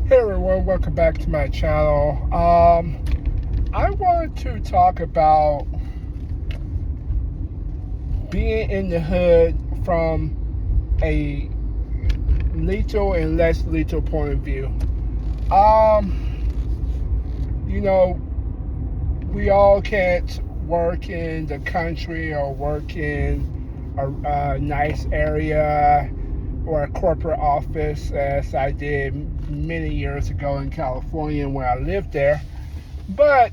Hey everyone, welcome back to my channel. I wanted to talk about being in the hood from a lethal and less lethal point of view. Um, you know, we all can't work in the country or work in a nice area or a corporate office as I did many years ago in California when I lived there. But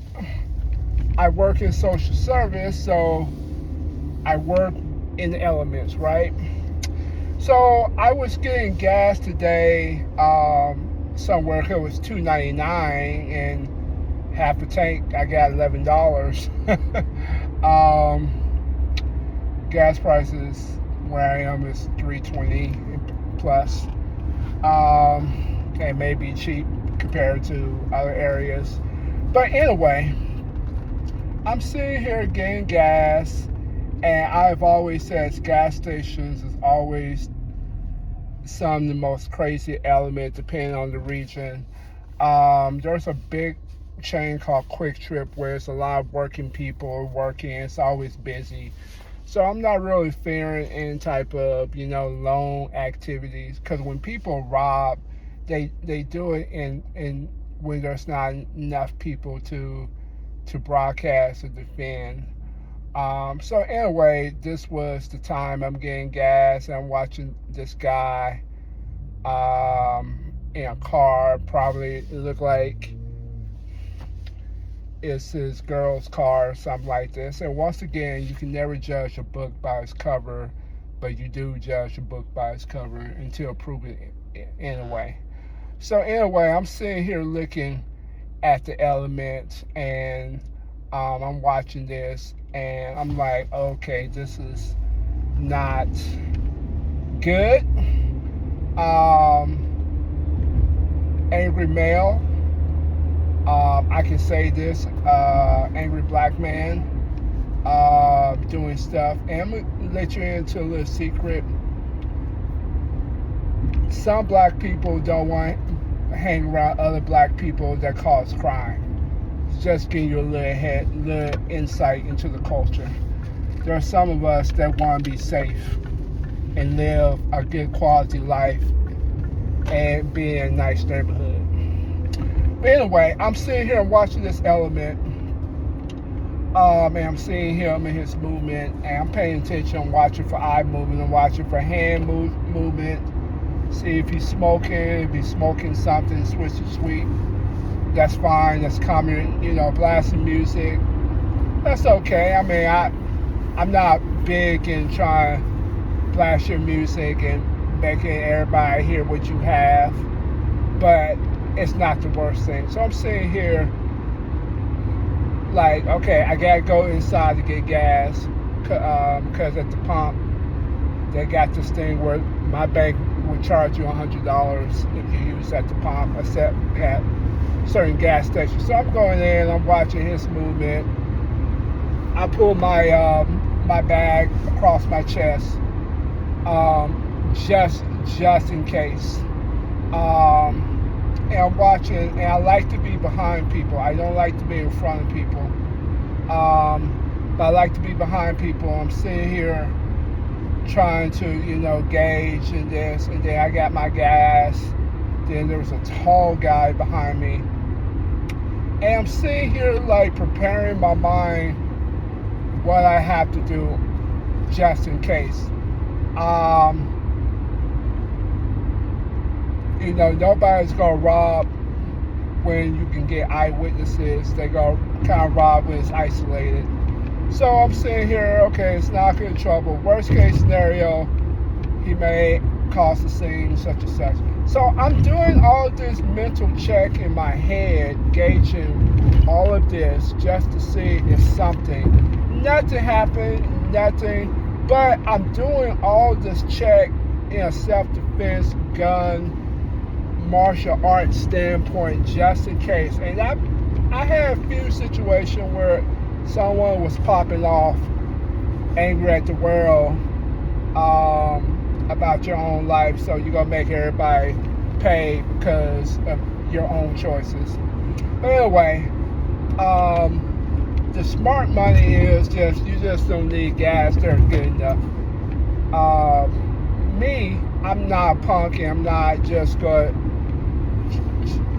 I work in social service, so I work in the elements, right? So I was getting gas today somewhere. It was $2.99 and half a tank. I got $11. um, gas prices where I am is $3.20 plus. It may be cheap compared to other areas, but anyway, I'm sitting here getting gas, and I've always said gas stations is always some of the most crazy element depending on the region. There's a big chain called Quick Trip where it's a lot of working people working. It's always busy. So I'm not really fearing any type of, loan activities, because when people rob, they do it in when there's not enough people to broadcast or defend. So anyway, this was the time I'm getting gas and I'm watching this guy in a car. Probably it looked like it's his girl's car or something like this. And once again, you can never judge a book by its cover, but you do judge a book by its cover until proven anyway. So anyway, I'm sitting here looking at the elements, and I'm watching this and I'm like, okay, this is not good. Angry male. I can say this, angry black man doing stuff. And I'm going to let you into a little secret. Some black people don't want to hang around other black people that cause crime. Just give you a little insight into the culture. There are some of us that want to be safe and live a good quality life and be in a nice neighborhood. But anyway, I'm sitting here watching this element, and I'm seeing him in his movement, and I'm paying attention. I'm watching for eye movement. I'm watching for hand movement. See if he's smoking. If he's smoking something, switch to sweet. That's fine. That's common. Blasting music. That's okay. I mean, I'm not big in trying to blast your music and making everybody hear what you have, but it's not the worst thing. So I'm sitting here like, okay, I gotta go inside to get gas, because at the pump they got this thing where my bank will charge you $100 if you use at the pump, except at certain gas stations. So I'm going in, I'm watching his movement. I pull my bag across my chest, just in case. And I'm watching, and I like to be behind people. I don't like to be in front of people, but I like to be behind people. I'm sitting here trying to, gauge in this, and then I got my gas. Then there was a tall guy behind me, and I'm sitting here like preparing my mind what I have to do just in case. Nobody's gonna rob when you can get eyewitnesses. They gonna kind of rob when it's isolated. So I'm sitting here, okay, it's not good trouble. Worst case scenario, he may cause the scene, such and such. So I'm doing all this mental check in my head, gauging all of this just to see if something, nothing happened, nothing, but I'm doing all this check in a self-defense gun martial arts standpoint just in case. And I had a few situations where someone was popping off angry at the world about your own life, so you're gonna make everybody pay because of your own choices. But anyway, the smart money is just you just don't need gas there good enough. Me, I'm not a punk and I'm not just going,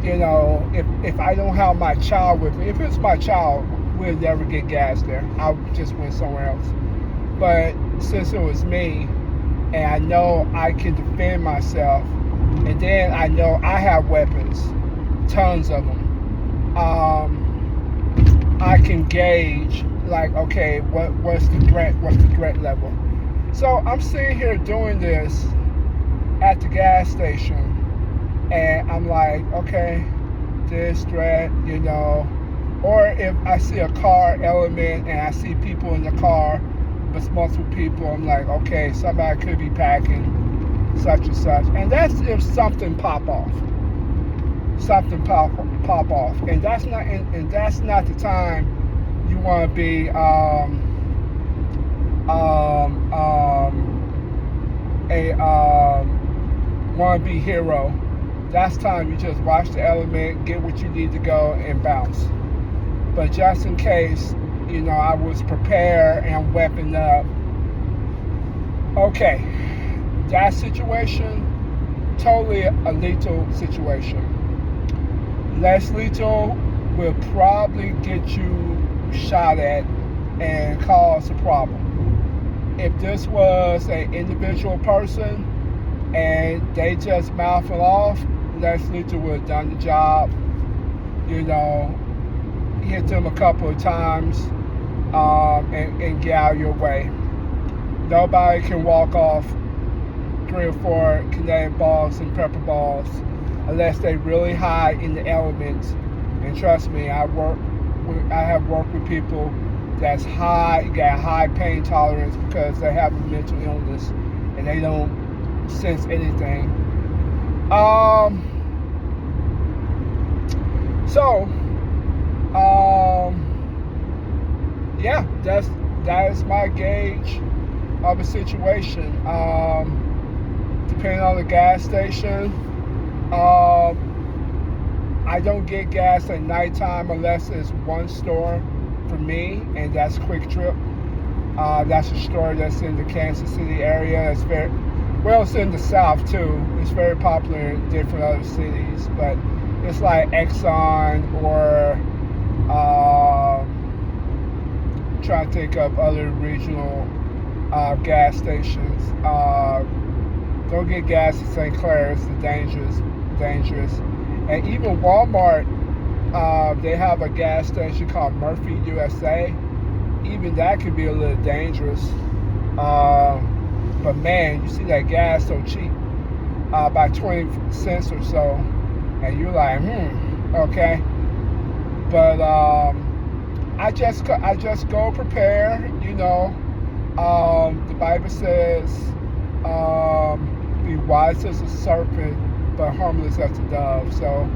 if I don't have my child with me, if it's my child, we'll never get gas there. I'll just went somewhere else. But since it was me, and I know I can defend myself, and then I know I have weapons, tons of them. I can gauge like, okay, what's the threat level. So I'm sitting here doing this at the gas station, and I'm like, okay, this threat, or if I see a car element and I see people in the car, but it's multiple people, I'm like, okay, somebody could be packing such and such, and that's if something pop off, and that's not the time you want to be want to be hero. That's time you just watch the element, get what you need to go, and bounce. But just in case, I was prepared and weaponed up. Okay, that situation, totally a lethal situation. Less lethal will probably get you shot at and cause a problem. If this was an individual person and they just mouthing off, less lethal would have done the job. Hit them a couple of times and get out of your way. Nobody can walk off 3 or 4 Canadian balls and pepper balls unless they really high in the elements. And trust me, I have worked with people that's got high pain tolerance because they have a mental illness and they don't sense anything. Yeah, that is my gauge of a situation. Depending on the gas station, I don't get gas at nighttime unless it's one store for me, and that's Quick Trip. That's a store that's in the Kansas City area. It's it's in the South too. It's very popular in different other cities, but it's like Exxon or trying to think of other regional gas stations. Don't get gas at St. Clair. It's dangerous. And even Walmart, they have a gas station called Murphy USA. Even that could be a little dangerous. But man, you see that gas so cheap, by 20 cents or so, and you're like, okay. But I just go prepared. The Bible says, be wise as a serpent, but harmless as a dove. So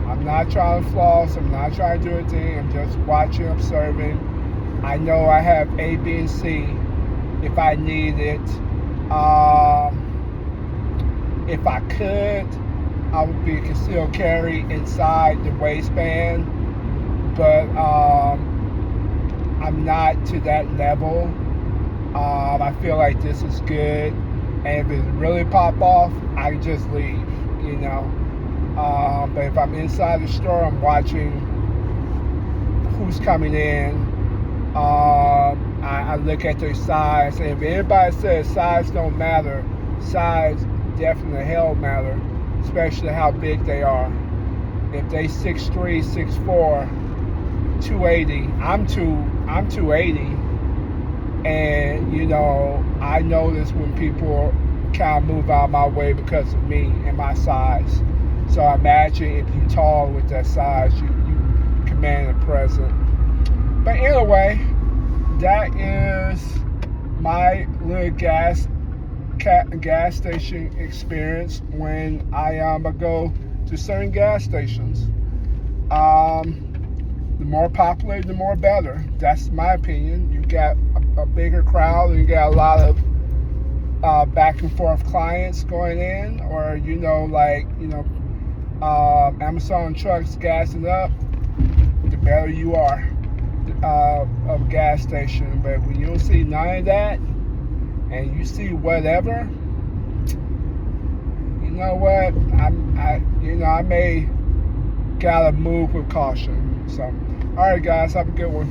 I'm not trying to floss. I'm not trying to do anything. I'm just watching, observing. I know I have A, B, and C if I need it. If I could, I would be concealed carry inside the waistband, but I'm not to that level. I feel like this is good, and if it really pop off, I just leave, But if I'm inside the store, I'm watching who's coming in. I look at their size, and if anybody says size don't matter, size definitely hell matter, especially how big they are. If they 6'3", 6'4", 280, I'm 280, and I notice when people kind of move out of my way because of me and my size. So I imagine if you're tall with that size, you command a presence. But anyway, that is my little gas station experience when I go to certain gas stations. The more popular, the more better. That's my opinion. You got a bigger crowd, and you got a lot of back and forth clients going in, or Amazon trucks gassing up, the better you are of a gas station. But when you don't see none of that, and you see whatever, you know what? I may gotta move with caution. So, all right, guys, have a good one.